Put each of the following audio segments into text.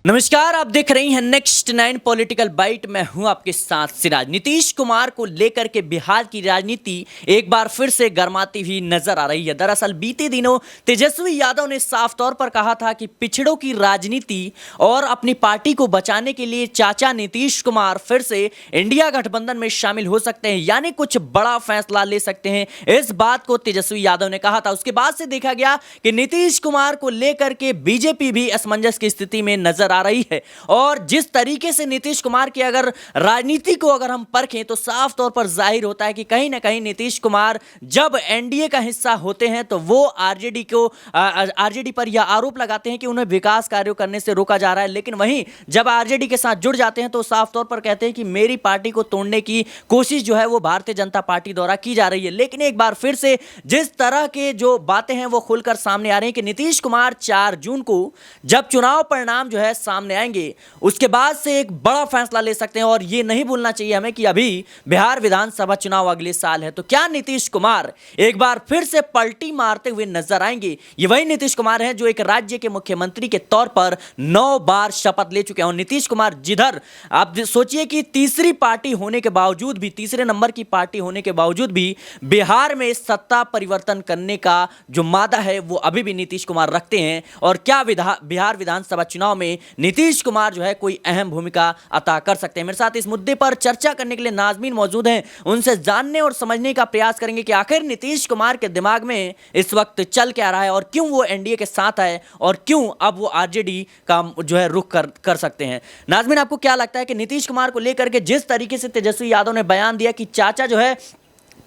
नमस्कार, आप देख रही हैं नेक्स्ट 9 पॉलिटिकल बाइट। मैं हूं आपके साथ सिराज। नीतीश कुमार को लेकर के बिहार की राजनीति एक बार फिर से गर्माती हुई नजर आ रही है। दरअसल बीते दिनों तेजस्वी यादव ने साफ तौर पर कहा था कि पिछड़ों की राजनीति और अपनी पार्टी को बचाने के लिए चाचा नीतीश कुमार फिर से इंडिया गठबंधन में शामिल हो सकते हैं, यानी कुछ बड़ा फैसला ले सकते हैं। इस बात को तेजस्वी यादव ने कहा था। उसके बाद से देखा गया कि नीतीश कुमार को लेकर के बीजेपी भी असमंजस की स्थिति में नजर आ रही है। और जिस तरीके से नीतीश कुमार की अगर राजनीति को अगर हम परखें तो साफ तौर पर जाहिर होता है कि कहीं ना कहीं नीतीश कुमार जब एनडीए का हिस्सा होते हैं तो वो आरजेडी पर यह आरोप लगाते हैं कि उन्हें विकास कार्यों करने से रोका जा रहा है, लेकिन वहीं जब आरजेडी के साथ जुड़ जाते हैं तो साफ तौर पर कहते हैं कि मेरी पार्टी को तोड़ने की कोशिश जो है वो भारतीय जनता पार्टी द्वारा की जा रही है। लेकिन एक बार फिर से जिस तरह के जो बातें हैं वो खुलकर सामने आ रही हैं कि नीतीश कुमार 4 जून को जब चुनाव परिणाम जो है सामने आएंगे उसके बाद से एक बड़ा फैसला ले सकते हैं। और ये नहीं भूलना चाहिए हमें कि अभी बिहार विधानसभा चुनाव अगले साल है, तो क्या नीतीश कुमार एक बार फिर से पलटी मारते हुए नजर आएंगे? ये वही नीतीश कुमार हैं जो एक राज्य के मुख्यमंत्री के तौर पर 9 बार शपथ ले चुके हैं। और नीतीश कुमार जिधर आप सोचिए कि तीसरी पार्टी होने के बावजूद भी, तीसरे नंबर की पार्टी होने के बावजूद भी बिहार में सत्ता परिवर्तन करने का जो मादा है वो अभी भी नीतीश कुमार रखते हैं। और क्या बिहार विधानसभा चुनाव में नीतीश कुमार जो है कोई अहम भूमिका अदा कर सकते हैं? मेरे साथ इस मुद्दे पर चर्चा करने के लिए नाज़मीन मौजूद हैं। उनसे जानने और समझने का प्रयास करेंगे कि आखिर नीतीश कुमार के दिमाग में इस वक्त चल क्या रहा है और क्यों वो एनडीए के साथ है और क्यों अब वो आरजेडी का जो है रुख कर सकते हैं। नाज़मीन, आपको क्या लगता है कि नीतीश कुमार को लेकर के जिस तरीके से तेजस्वी यादव ने बयान दिया कि चाचा जो है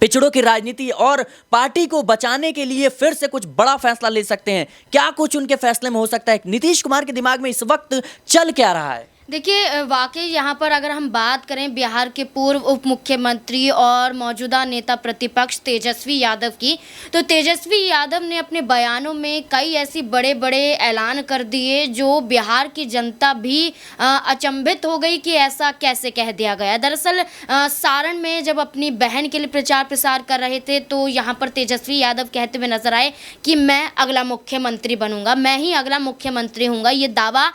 पिछड़ों की राजनीति और पार्टी को बचाने के लिए फिर से कुछ बड़ा फैसला ले सकते हैं, क्या कुछ उनके फैसले में हो सकता है? नीतीश कुमार के दिमाग में इस वक्त चल क्या रहा है? देखिए, वाकई यहाँ पर अगर हम बात करें बिहार के पूर्व उप मुख्यमंत्री और मौजूदा नेता प्रतिपक्ष तेजस्वी यादव की, तो तेजस्वी यादव ने अपने बयानों में कई ऐसी बड़े बड़े ऐलान कर दिए जो बिहार की जनता भी अचंभित हो गई कि ऐसा कैसे कह दिया गया। दरअसल सारण में जब अपनी बहन के लिए प्रचार प्रसार कर रहे थे तो यहाँ पर तेजस्वी यादव कहते हुए नजर आए कि मैं अगला मुख्यमंत्री बनूंगा, मैं ही अगला मुख्यमंत्री हूँगा। ये दावा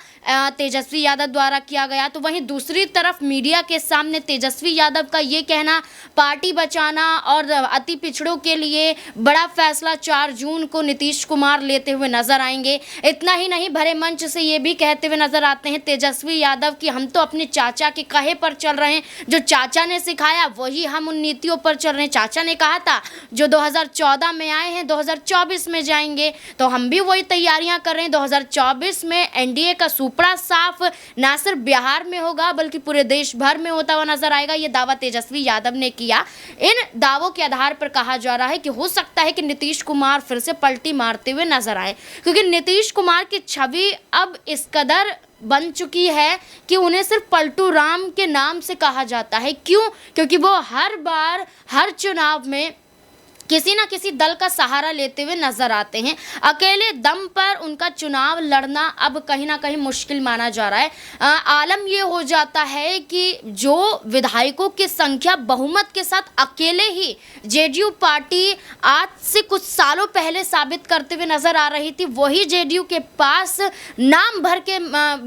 तेजस्वी यादव द्वारा किया गया। तो वहीं दूसरी तरफ मीडिया के सामने तेजस्वी यादव का ये कहना पार्टी बचाना और अति पिछड़ों के लिए बड़ा फैसला 4 जून को नीतीश कुमार लेते हुए नजर आएंगे। इतना ही नहीं, भरे मंच से ये भी कहते हुए नजर आते हैं तेजस्वी यादव कि हम तो अपने चाचा के कहे पर चल रहे हैं, जो चाचा ने सिखाया वही हम उन नीतियों पर चल रहे हैं। चाचा ने कहा था जो 2014 में आए हैं 2024 में जाएंगे, तो हम भी वही तैयारियां कर रहे हैं। 2024 में एनडीए का सुपड़ा साफ ना सिर्फ बिहार में होगा बल्कि पूरे देश भर में होता हुआ नजर आएगा। ये दावा तेजस्वी यादव ने किया। इन दावों के आधार पर कहा जा रहा है कि हो सकता है कि नीतीश कुमार फिर से पलटी मारते हुए नजर आए, क्योंकि नीतीश कुमार की छवि अब इस कदर बन चुकी है कि उन्हें सिर्फ पलटू राम के नाम से कहा जाता है। क्यों? क्योंकि वो हर बार हर चुनाव में किसी ना किसी दल का सहारा लेते हुए नजर आते हैं। अकेले दम पर उनका चुनाव लड़ना अब कहीं ना कहीं मुश्किल माना जा रहा है। आलम ये हो जाता है कि जो विधायकों की संख्या बहुमत के साथ अकेले ही जेडीयू पार्टी आज से कुछ सालों पहले साबित करते हुए नजर आ रही थी, वही जेडीयू के पास नाम भर के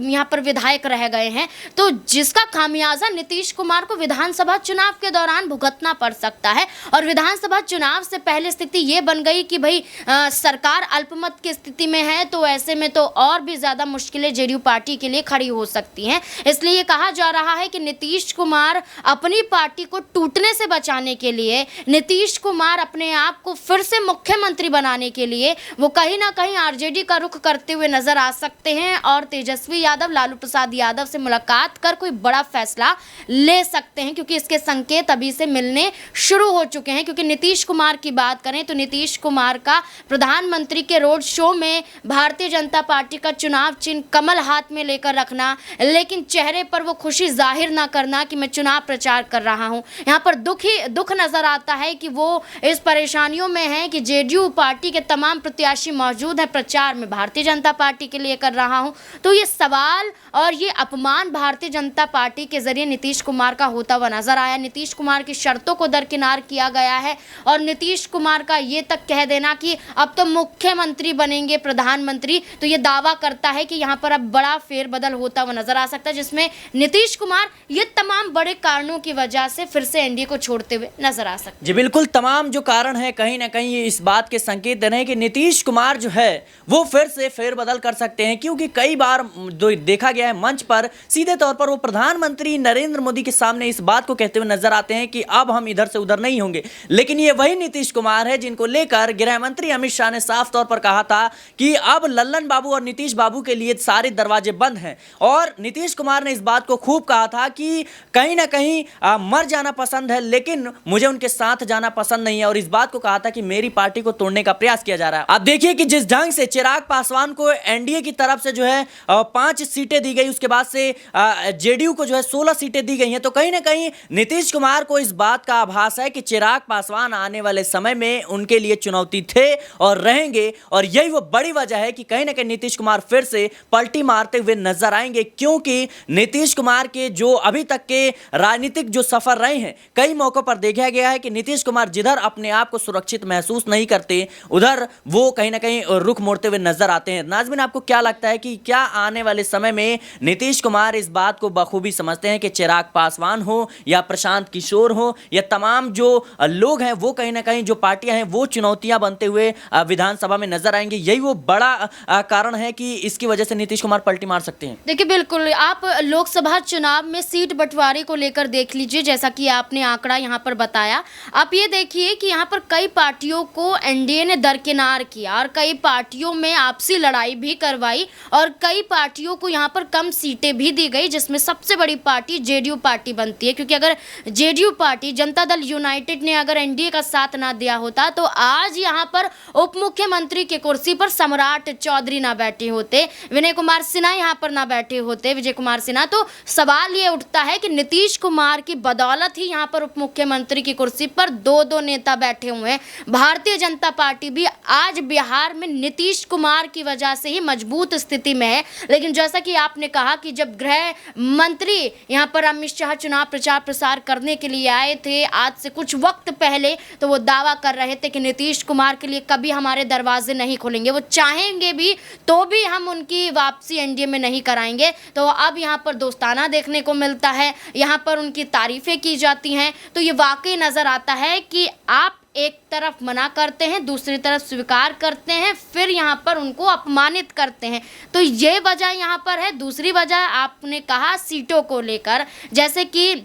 यहाँ पर विधायक रह गए हैं। तो जिसका खामियाजा नीतीश कुमार को विधानसभा चुनाव के दौरान भुगतना पड़ सकता है। और विधानसभा चुनाव से पहले स्थिति ये बन गई कि भाई सरकार अल्पमत की स्थिति में है, तो ऐसे में तो और भी ज़्यादा मुश्किलें जेडीयू पार्टी के लिए खड़ी हो सकती हैं। इसलिए कहा जा रहा है कि नीतीश कुमार अपनी पार्टी को टूटने से बचाने के लिए, नीतीश कुमार अपने आप को फिर से मुख्यमंत्री बनाने के लिए वो कहीं ना कहीं आरजेडी का रुख करते हुए नजर आ सकते हैं और तेजस्वी यादव लालू प्रसाद यादव से मुलाकात कर कोई बड़ा फैसला ले सकते हैं, क्योंकि इसके संकेत अभी से मिलने शुरू हो चुके हैं। क्योंकि नीतीश कुमार की बात करें तो नीतीश कुमार का प्रधानमंत्री के रोड शो में भारतीय जनता पार्टी का चुनाव चिन्ह कमल हाथ में लेकर रखना, लेकिन चेहरे पर वो खुशी जाहिर ना करना कि मैं चुनाव प्रचार कर रहा हूं। यहाँ पर दुख नजर आता है कि वो इस परेशानियों में है कि जेडीयू पार्टी के तमाम प्रत्याशी मौजूद हैं, प्रचार में भारतीय जनता पार्टी के लिए कर रहा हूं। तो ये सवाल और ये अपमान भारतीय जनता पार्टी के जरिए नीतीश कुमार का होता हुआ नजर आया। नीतीश कुमार की शर्तों को दरकिनार किया गया है और नीतीश नीतीश कुमार का ये तक कह देना कि अब तो मुख्यमंत्री बनेंगे प्रधानमंत्री, तो ये दावा करता है कि यहाँ पर अब बड़ा फेरबदल होता हुआ नजर आ सकता है, जिसमें नीतीश कुमार ये तमाम बड़े कारणों की वजह से फिर से एनडीए को छोड़ते हुए नजर आ सकते हैं। जी बिल्कुल, तमाम जो कारण है कहीं ना कहीं ये इस बात के संकेत दे रहे हैं कि नीतीश कुमार जो है वो फिर से फेरबदल कर सकते हैं, क्योंकि कई बार जो देखा गया है मंच पर सीधे तौर पर वो प्रधानमंत्री नरेंद्र मोदी के सामने इस बात को कहते हुए नजर आते हैं कि अब हम इधर से उधर नहीं होंगे। लेकिन ये वही नीतीश कुमार है जिनको लेकर गृह मंत्री अमित शाह ने साफ तौर पर कहा था कि अब लल्लन बाबू और नीतीश बाबू के लिए सारे दरवाजे बंद हैं। और नीतीश कुमार ने इस बात को खूब कहा था कि कहीं ना कहीं मर जाना पसंद है, लेकिन मुझे उनके साथ जाना पसंद नहीं है। और इस बात को कहा था कि मेरी पार्टी को तोड़ने का प्रयास किया जा रहा है। अब देखिए कि जिस ढंग से चिराग पासवान को एनडीए की तरफ से जो है 5 सीटें दी गई, उसके बाद से जेडीयू को जो है 16 सीटें दी गई हैं, तो कहीं ना कहीं नीतीश कुमार को इस बात का आभास है कि चिराग पासवान आने वाले समय में उनके लिए चुनौती थे और रहेंगे। और यही वो बड़ी वजह है कि कहीं ना कहीं नीतीश कुमार फिर से पलटी मारते हुए नजर आएंगे, क्योंकि नीतीश कुमार के जो अभी तक के राजनीतिक जो सफर रहे हैं, कई मौकों पर देखा गया है कि नीतीश कुमार जिधर अपने आप को सुरक्षित महसूस नहीं करते, उधर वो कहीं ना कहीं रुख मोड़ते हुए नजर आते हैं। नाज़मीन, आपको क्या लगता है कि क्या आने वाले समय में नीतीश कुमार इस बात को बखूबी समझते हैं कि चिराग पासवान हो या प्रशांत किशोर हो या तमाम जो लोग हैं, वो कहीं ना कहीं जो पार्टियां हैं वो चुनौतियां बनते हुए विधानसभा में नजर आएंगे? यही वो बड़ा कारण है कि इसकी वजह से नीतीश कुमार पलटी मार सकते हैं। देखिए, बिल्कुल आप लोकसभा चुनाव में सीट बंटवारे को लेकर देख लीजिए, जैसा कि आपने आंकड़ा यहाँ पर बताया। आप ये देखिए कि यहाँ पर कई पार्टियों को एनडीए ने दरकिनार किया और कई पार्टियों में आपसी लड़ाई भी करवाई और कई पार्टियों को यहाँ पर कम सीटें भी दी गई, जिसमें सबसे बड़ी पार्टी जेडीयू पार्टी बनती है। क्योंकि अगर JDU party, Janata Dal United ने अगर एनडीए का साथ ना दिया होता तो आज यहाँ पर उप मुख्यमंत्री की कुर्सी पर सम्राट चौधरी ना बैठे होते, विनय कुमार सिन्हा यहाँ पर ना बैठे होते, विजय कुमार सिन्हा। तो सवाल ये उठता है कि नीतीश कुमार की बदौलत ही यहाँ पर उप मुख्यमंत्री की कुर्सी पर दो नेता बैठे हुए हैं। भारतीय जनता पार्टी भी आज बिहार में नीतीश कुमार की वजह से ही मजबूत स्थिति में है। लेकिन जैसा कि आपने कहा कि जब गृह मंत्री यहाँ पर अमित शाह चुनाव प्रचार प्रसार करने के लिए आए थे आज से कुछ वक्त पहले, तो वो दावा कर रहे थे कि नीतीश कुमार के लिए कभी हमारे दरवाजे नहीं खुलेंगे, वो चाहेंगे भी तो भी हम उनकी वापसी एनडीए में नहीं कराएंगे। तो अब यहाँ पर दोस्ताना देखने को मिलता है, यहाँ पर उनकी तारीफें की जाती हैं। तो ये वाकई नज़र आता है कि आप एक तरफ मना करते हैं, दूसरी तरफ स्वीकार करते हैं, फिर यहाँ पर उनको अपमानित करते हैं। तो ये वजह यहाँ पर है। दूसरी वजह आपने कहा सीटों को लेकर, जैसे कि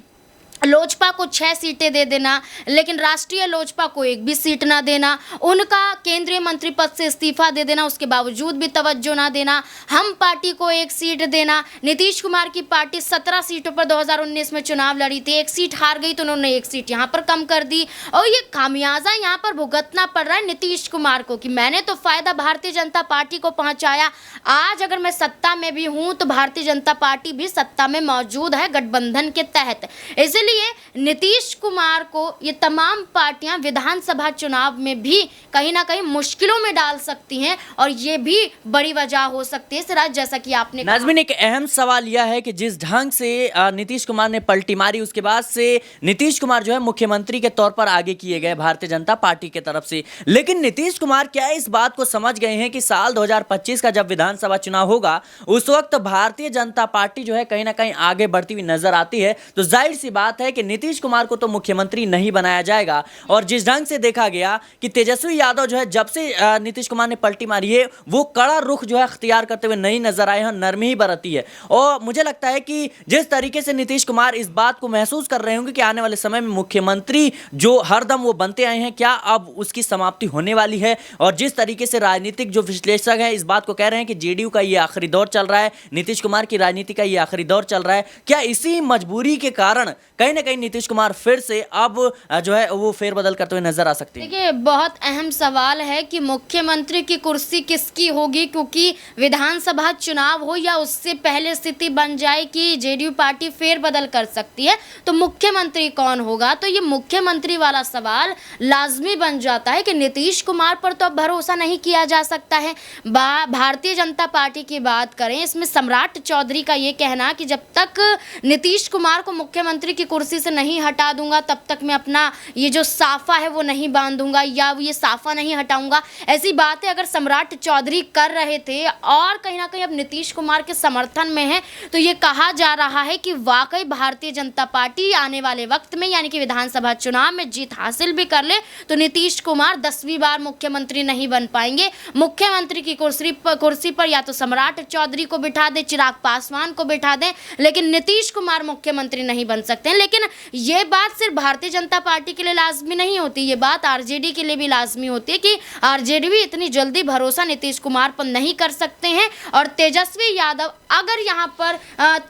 लोजपा को 6 सीटें दे देना, लेकिन राष्ट्रीय लोजपा को एक भी सीट ना देना, उनका केंद्रीय मंत्री पद से इस्तीफा दे देना, उसके बावजूद भी तवज्जो ना देना, हम पार्टी को 1 सीट देना। नीतीश कुमार की पार्टी 17 सीटों पर 2019 में चुनाव लड़ी थी, 1 सीट हार गई तो उन्होंने 1 सीट यहाँ पर कम कर दी। और ये खामियाजा यहाँ पर भुगतना पड़ रहा है नीतीश कुमार को कि मैंने तो फायदा भारतीय जनता पार्टी को पहुँचाया, आज अगर मैं सत्ता में भी हूँ तो भारतीय जनता पार्टी भी सत्ता में मौजूद है गठबंधन के तहत। इसलिए नीतीश कुमार को ये तमाम पार्टियां विधानसभा चुनाव में भी कहीं ना कहीं मुश्किलों में डाल सकती हैं और ये भी बड़ी वजह हो सकती है। सिराज, जैसा कि आपने नाज़मीन, एक अहम सवाल यह है कि जिस ढंग से नीतीश कुमार ने पलटी मारी, उसके बाद से नीतीश कुमार जो है मुख्यमंत्री के तौर पर आगे किए गए भारतीय जनता पार्टी की तरफ से। लेकिन नीतीश कुमार क्या इस बात को समझ गए हैं कि साल 2025 का जब विधानसभा चुनाव होगा उस वक्त भारतीय जनता पार्टी जो है कहीं ना कहीं आगे बढ़ती हुई नजर आती है, तो जाहिर सी बात है कि नीतीश कुमार को तो मुख्यमंत्री नहीं बनाया जाएगा। और जिस ढंग से देखा गया कि तेजस्वी यादव जो है जब से नीतीश कुमार ने पलटी मारी है वो कड़ा रुख जो है अख्तियार करते हुए नहीं नजर आए हैं, नरमी ही बरती है। और मुझे लगता है कि जिस तरीके से नीतीश कुमार इस बात को महसूस कर रहे होंगे कि आने वाले समय में मुख्यमंत्री जो हरदम वो बनते आए हैं, क्या अब उसकी समाप्ति होने वाली है। और जिस तरीके से राजनीतिक जो विश्लेषक है इस बात को कह रहे हैं कि जेडीयू का ये आखिरी दौर चल रहा है, नीतीश कुमार की राजनीति का ये आखिरी दौर चल रहा है, क्या इसी मजबूरी के कारण कहीं ना कहीं नीतीश कुमार फिर से अब जो है वो फेरबदल करते हुए नजर आ सकते हैं? देखिए, बहुत अहम सवाल है कि मुख्यमंत्री की कुर्सी किसकी होगी, क्योंकि विधानसभा चुनाव हो या उससे पहले स्थिति बन जाए कि जेडीयू पार्टी फेरबदल कर सकती है, तो मुख्यमंत्री कौन होगा। तो ये मुख्यमंत्री वाला सवाल लाजमी बन जाता है कि नीतीश कुमार पर तो अब भरोसा नहीं किया जा सकता है। भारतीय जनता पार्टी की बात करें, इसमें सम्राट चौधरी का ये कहना कि जब तक नीतीश कुमार को मुख्यमंत्री की कुर्सी से नहीं हटा दूंगा तब तक मैं अपना ये जो साफा है वो नहीं बांधूंगा या ये साफा नहीं हटाऊंगा। ऐसी बातें अगर सम्राट चौधरी कर रहे थे और कहीं ना कहीं अब नीतीश कुमार के समर्थन में है, तो ये कहा जा रहा है कि वाकई भारतीय जनता पार्टी आने वाले वक्त में यानी कि विधानसभा चुनाव में जीत हासिल भी कर ले तो नीतीश कुमार 10वीं बार मुख्यमंत्री नहीं बन पाएंगे। मुख्यमंत्री की कुर्सी पर या तो सम्राट चौधरी को बिठा दे, चिराग पासवान को बिठा दें, लेकिन नीतीश कुमार मुख्यमंत्री नहीं बन सकते हैं। लेकिन ये बात सिर्फ भारतीय जनता पार्टी के लिए लाजमी नहीं होती, ये बात आरजेडी के लिए भी लाजमी होती है कि आरजेडी भी इतनी जल्दी भरोसा नीतीश कुमार पर नहीं कर सकते हैं। और तेजस्वी यादव अगर यहाँ पर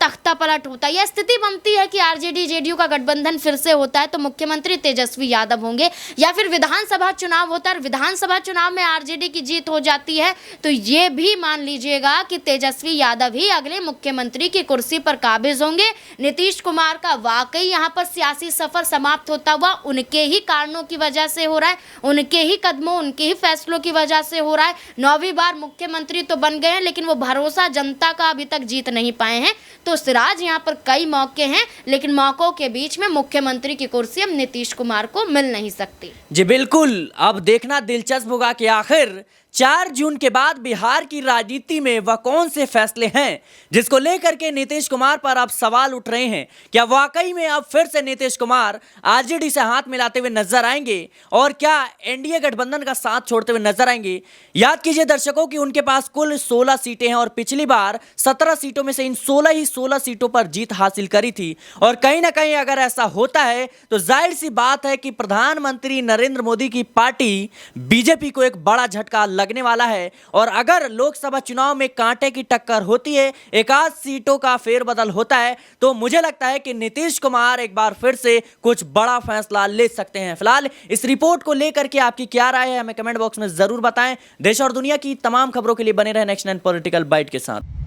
तख्ता पलट होता है या स्थिति बनती है कि आरजेडी जेडीयू का गठबंधन फिर से होता है तो मुख्यमंत्री तेजस्वी यादव होंगे, या फिर विधानसभा चुनाव होता है और विधानसभा चुनाव में आरजेडी की जीत हो जाती है तो ये भी मान लीजिएगा कि तेजस्वी यादव ही अगले मुख्यमंत्री की कुर्सी पर काबिज होंगे। नीतीश कुमार का वाकई यहाँ पर सियासी सफर समाप्त होता हुआ उनके ही कारणों की वजह से हो रहा है, उनके ही कदमों, उनके ही फैसलों की वजह से हो रहा है। 9वीं बार मुख्यमंत्री तो बन गए हैं लेकिन वो भरोसा जनता का अभी तक जीत नहीं पाए हैं। तो सिराज यहाँ पर कई मौके हैं लेकिन मौकों के बीच में मुख्यमंत्री की कुर्सी अब नीतीश कुमार को मिल नहीं सकती। जी बिल्कुल, अब देखना दिलचस्प होगा कि आखिर 4 जून के बाद बिहार की राजनीति में वह कौन से फैसले हैं जिसको लेकर के नीतीश कुमार पर अब सवाल उठ रहे हैं। क्या वाकई में अब फिर से नीतीश कुमार आरजेडी से हाथ मिलाते हुए नजर आएंगे और क्या एनडीए गठबंधन का साथ छोड़ते हुए नजर आएंगे। याद कीजिए दर्शकों कि उनके पास कुल 16 सीटें हैं और पिछली बार 17 सीटों में से इन 16 सीटों पर जीत हासिल करी थी। और कहीं ना कहीं अगर ऐसा होता है तो जाहिर सी बात है कि प्रधानमंत्री नरेंद्र मोदी की पार्टी बीजेपी को एक बड़ा झटका लगने वाला है। और अगर लोकसभा चुनाव में कांटे की टक्कर होती है, एक आध सीटों का फेरबदल होता है, तो मुझे लगता है कि नीतीश कुमार एक बार फिर से कुछ बड़ा फैसला ले सकते हैं। फिलहाल इस रिपोर्ट को लेकर के आपकी क्या राय है हमें कमेंट बॉक्स में जरूर बताएं। देश और दुनिया की तमाम खबरों के लिए बने रहे नेक्स्ट 9 पॉलिटिकल बाइट के साथ।